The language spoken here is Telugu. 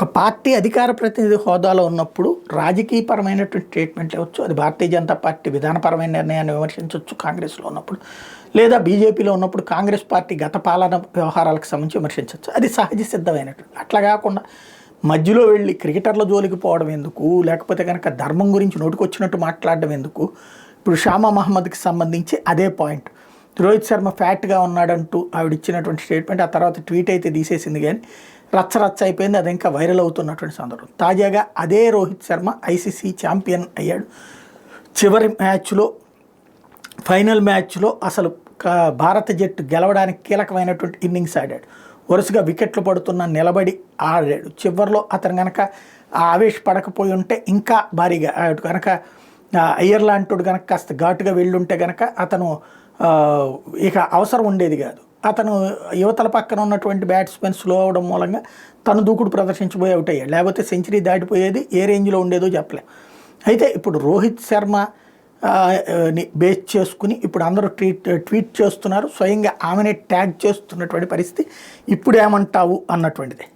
ఒక పార్టీ అధికార ప్రతినిధి హోదాలో ఉన్నప్పుడు రాజకీయపరమైనటువంటి స్టేట్మెంట్లు ఇవ్వచ్చు. అది భారతీయ జనతా పార్టీ విధానపరమైన నిర్ణయాన్ని విమర్శించవచ్చు కాంగ్రెస్లో ఉన్నప్పుడు, లేదా బీజేపీలో ఉన్నప్పుడు కాంగ్రెస్ పార్టీ గత పాలన వ్యవహారాలకు సంబంధించి విమర్శించవచ్చు. అది సహజ సిద్ధమైనటువంటి. అట్లా కాకుండా మధ్యలో వెళ్ళి క్రికెటర్ల జోలికి పోవడం ఎందుకు, లేకపోతే కనుక ధర్మం గురించి నోటికొచ్చినట్టు మాట్లాడడం ఎందుకు. ఇప్పుడు షామా మహమ్మద్కి సంబంధించి అదే పాయింట్. రోహిత్ శర్మ ఫ్యాట్గా ఉన్నాడంటూ ఆవిడ ఇచ్చినటువంటి స్టేట్మెంట్, ఆ తర్వాత ట్వీట్ అయితే తీసేసింది, కానీ రచ్చ అయిపోయింది. అది ఇంకా వైరల్ అవుతున్నటువంటి సందర్భం. తాజాగా అదే రోహిత్ శర్మ ఐసీసీ ఛాంపియన్ అయ్యాడు. చివరి మ్యాచ్లో, ఫైనల్ మ్యాచ్లో అసలు భారత జట్టు గెలవడానికి కీలకమైనటువంటి ఇన్నింగ్స్ ఆడాడు. వరుసగా వికెట్లు పడుతున్న నిలబడి ఆడాడు. చివరిలో అతను కనుక ఆవేశపడకపోయి ఉంటే ఇంకా భారీగా ఆడు కనుక ఐర్లాండ్ కనుక కాస్త ఘాటుగా వెళ్ళుంటే కనుక అతను ఇక అవసరం ఉండేది కాదు. అతను యువతల పక్కన ఉన్నటువంటి బ్యాట్స్మెన్ స్లో అవడం మూలంగా తను దూకుడు ప్రదర్శించబోయి అవుట్ అయ్యాడు. లేకపోతే సెంచరీ దాటిపోయేది, ఏ రేంజ్లో ఉండేదో చెప్పలేం. అయితే ఇప్పుడు రోహిత్ శర్మ బేస్ చేసుకుని ఇప్పుడు అందరూ ట్వీట్ చేస్తున్నారు. స్వయంగా ఆమెనే ట్యాగ్ చేస్తున్నటువంటి పరిస్థితి. ఇప్పుడు ఏమంటావు అన్నటువంటిది.